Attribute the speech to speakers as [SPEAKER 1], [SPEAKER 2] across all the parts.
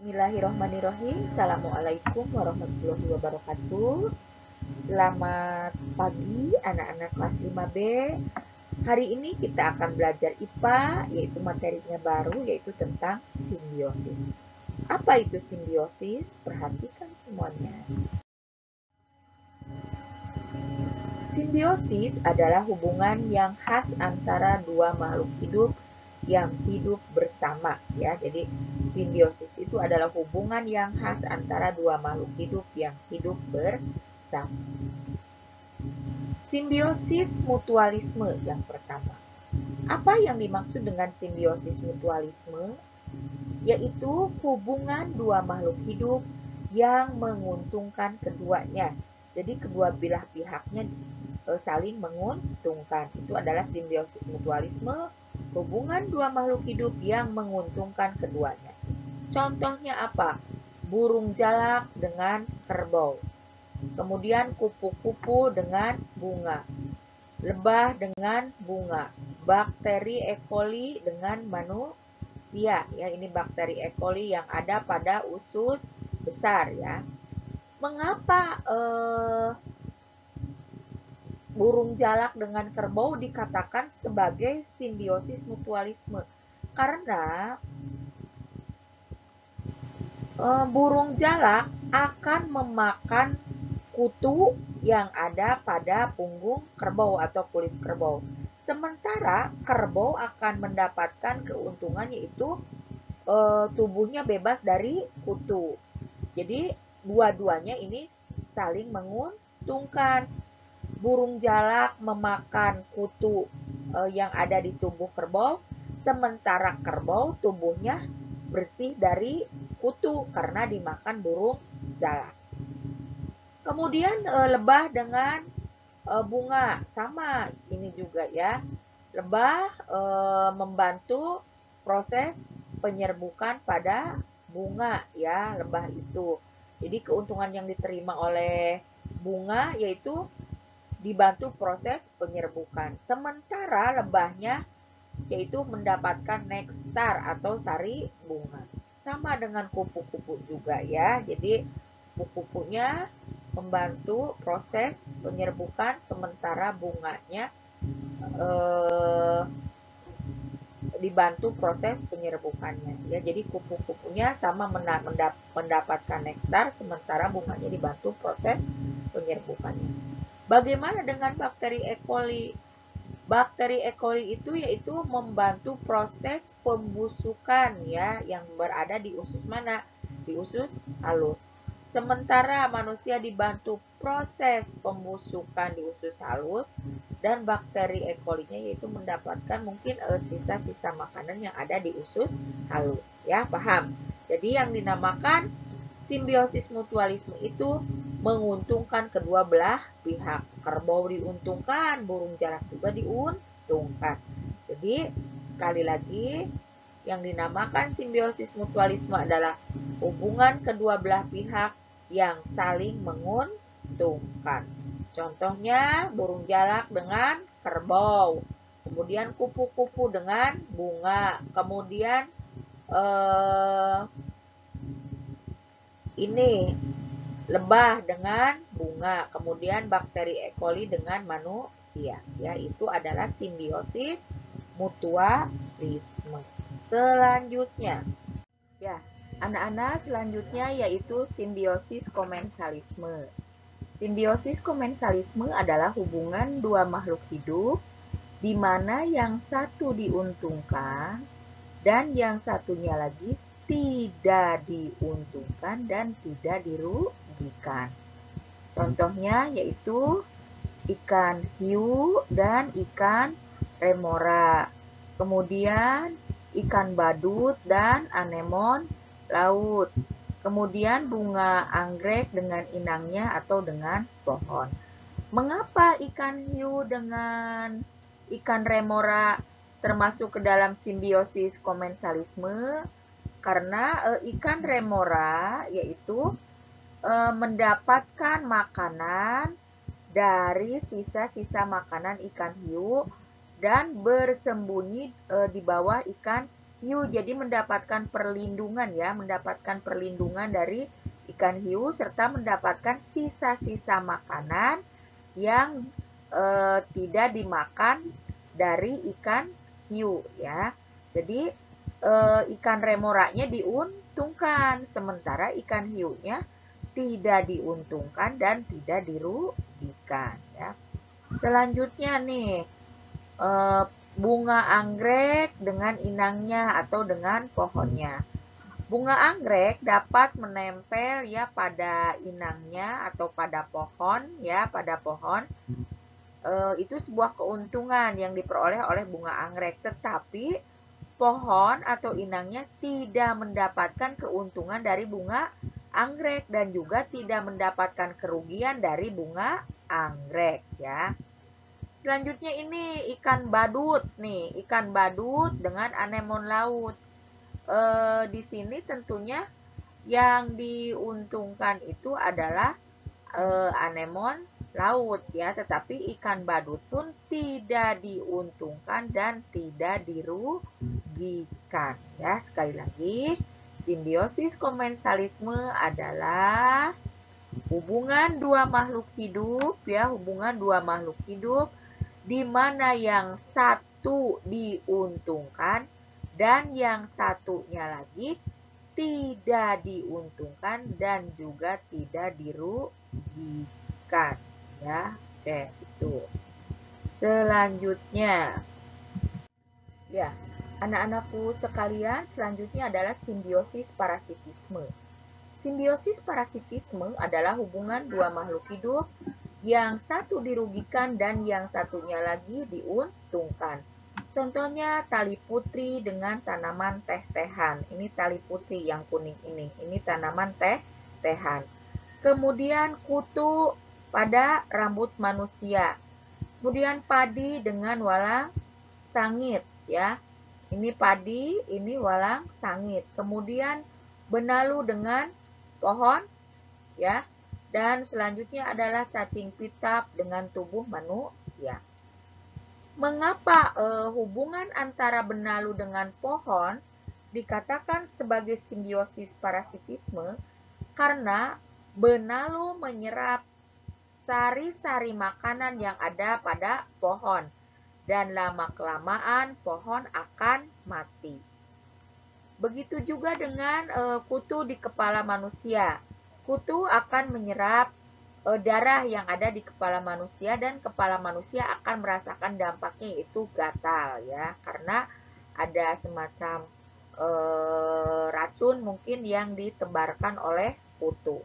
[SPEAKER 1] Bismillahirrahmanirrahim. Assalamualaikum warahmatullahi wabarakatuh. Selamat pagi anak-anak kelas 5B. Hari ini kita akan belajar IPA, yaitu materinya baru, yaitu tentang simbiosis. Apa itu simbiosis? Perhatikan semuanya. Simbiosis adalah hubungan yang khas antara dua makhluk hidup yang hidup bersama, ya. Jadi simbiosis itu adalah hubungan yang khas antara dua makhluk hidup yang hidup bersama. Simbiosis mutualisme yang pertama. Apa yang dimaksud dengan simbiosis mutualisme? Yaitu hubungan dua makhluk hidup yang menguntungkan keduanya. Jadi kedua belah pihaknya saling menguntungkan. Itu adalah simbiosis mutualisme, hubungan dua makhluk hidup yang menguntungkan keduanya. Contohnya apa? Burung jalak dengan kerbau. Kemudian kupu-kupu dengan bunga. Lebah dengan bunga. Bakteri E. coli dengan manusia. Ya, ini bakteri E. coli yang ada pada usus besar, ya. Mengapa burung jalak dengan kerbau dikatakan sebagai simbiosis mutualisme? Karena burung jalak akan memakan kutu yang ada pada punggung kerbau atau kulit kerbau. Sementara kerbau akan mendapatkan keuntungan, yaitu tubuhnya bebas dari kutu. Jadi dua-duanya ini saling menguntungkan. Burung jalak memakan kutu yang ada di tubuh kerbau, sementara kerbau tubuhnya bersih dari kutu karena dimakan burung jalak. Kemudian lebah dengan bunga, sama ini juga, ya. Lebah membantu proses penyerbukan pada bunga, ya, lebah itu. Jadi keuntungan yang diterima oleh bunga yaitu dibantu proses penyerbukan. Sementara lebahnya yaitu mendapatkan nektar atau sari bunga. Sama dengan kupu-kupu juga, ya. Jadi kupu-kupunya membantu proses penyerbukan, sementara bunganya dibantu proses penyerbukannya, ya. Jadi kupu-kupunya sama mendapatkan nektar, sementara bunganya dibantu proses penyerbukannya. Bagaimana dengan bakteri E. coli? Bakteri E. coli itu yaitu membantu proses pembusukan, ya, yang berada di usus mana? Di usus halus. Sementara manusia dibantu proses pembusukan di usus halus, dan bakteri E. coli-nya yaitu mendapatkan mungkin sisa-sisa makanan yang ada di usus halus, ya. Paham? Jadi yang dinamakan simbiosis mutualisme itu menguntungkan kedua belah pihak. Kerbau diuntungkan, burung jalak juga diuntungkan. Jadi sekali lagi, yang dinamakan simbiosis mutualisme adalah hubungan kedua belah pihak yang saling menguntungkan. Contohnya burung jalak dengan kerbau, kemudian kupu-kupu dengan bunga, kemudian ini lebah dengan bunga, kemudian bakteri E. coli dengan manusia, ya. Itu adalah simbiosis mutualisme. Selanjutnya, ya, anak-anak, selanjutnya yaitu simbiosis komensalisme. Simbiosis komensalisme adalah hubungan dua makhluk hidup di mana yang satu diuntungkan dan yang satunya lagi tidak diuntungkan dan tidak dirugikan. Contohnya yaitu ikan hiu dan ikan remora. Kemudian ikan badut dan anemon laut. Kemudian bunga anggrek dengan inangnya atau dengan pohon. Mengapa ikan hiu dengan ikan remora termasuk ke dalam simbiosis komensalisme? Karena ikan remora yaitu mendapatkan makanan dari sisa-sisa makanan ikan hiu dan bersembunyi di bawah ikan hiu. Jadi mendapatkan perlindungan ya, mendapatkan perlindungan dari ikan hiu serta mendapatkan sisa-sisa makanan yang tidak dimakan dari ikan hiu ya. Jadi ikan remoranya diuntungkan, sementara ikan hiunya tidak diuntungkan dan tidak dirugikan ya. Selanjutnya nih, bunga anggrek dengan inangnya atau dengan pohonnya. Bunga anggrek dapat menempel ya pada inangnya atau pada pohon ya, pada pohon. Itu sebuah keuntungan yang diperoleh oleh bunga anggrek, tetapi pohon atau inangnya tidak mendapatkan keuntungan dari bunga anggrek dan juga tidak mendapatkan kerugian dari bunga anggrek ya. Selanjutnya ini ikan badut nih, ikan badut dengan anemon laut. Di sini tentunya yang diuntungkan itu adalah anemon laut ya, tetapi ikan badut pun tidak diuntungkan dan tidak dirugikan ya. Sekali lagi, simbiosis komensalisme adalah hubungan dua makhluk hidup ya, hubungan dua makhluk hidup di mana yang satu diuntungkan dan yang satunya lagi tidak diuntungkan dan juga tidak dirugikan ya. Oke, itu. Selanjutnya ya, anak-anakku sekalian, selanjutnya adalah simbiosis parasitisme. Simbiosis parasitisme adalah hubungan dua makhluk hidup yang satu dirugikan dan yang satunya lagi diuntungkan. Contohnya tali putri dengan tanaman teh-tehan. Ini tali putri yang kuning ini tanaman teh-tehan. Kemudian kutu pada rambut manusia. Kemudian padi dengan walang sangit ya. Ini padi, ini walang sangit. Kemudian benalu dengan pohon ya. Dan selanjutnya adalah cacing pitap dengan tubuh manusia. Mengapa hubungan antara benalu dengan pohon dikatakan sebagai simbiosis parasitisme? Karena benalu menyerap sari-sari makanan yang ada pada pohon dan lama-kelamaan pohon akan mati. Begitu juga dengan kutu di kepala manusia. Kutu akan menyerap darah yang ada di kepala manusia dan kepala manusia akan merasakan dampaknya, yaitu gatal ya, karena ada semacam racun mungkin yang ditebarkan oleh kutu.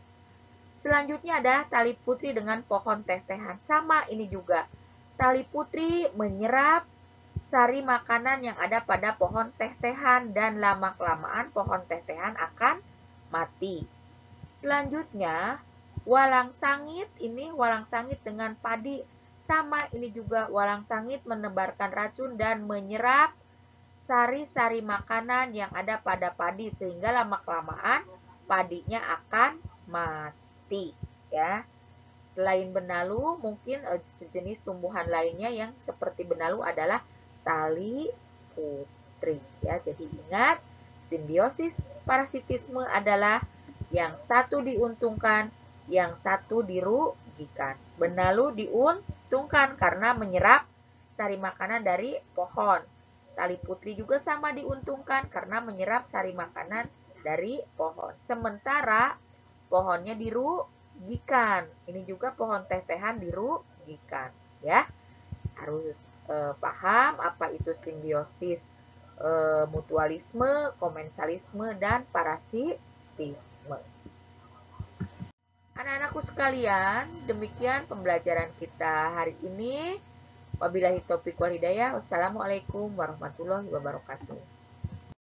[SPEAKER 1] Selanjutnya adalah tali putri dengan pohon teh-tehan. Sama ini juga. Tali putri menyerap sari makanan yang ada pada pohon teh-tehan dan lama-kelamaan pohon teh-tehan akan mati. Selanjutnya, walang sangit, ini walang sangit dengan padi. Sama ini juga, walang sangit menebarkan racun dan menyerap sari-sari makanan yang ada pada padi sehingga lama-kelamaan padinya akan mati ya. Selain benalu, mungkin sejenis tumbuhan lainnya yang seperti benalu adalah tali putri ya. Jadi ingat, simbiosis parasitisme adalah yang satu diuntungkan, yang satu dirugikan. Benalu diuntungkan karena menyerap sari makanan dari pohon. Tali putri juga sama diuntungkan karena menyerap sari makanan dari pohon. Sementara pohonnya dirugikan. Ini juga pohon teh-tehan dirugikan ya. Harus paham apa itu simbiosis, mutualisme, komensalisme, dan parasitisme. Anak-anakku sekalian, demikian pembelajaran kita hari ini. Wabillahi taufiq wal hidayah. Wassalamualaikum warahmatullahi wabarakatuh.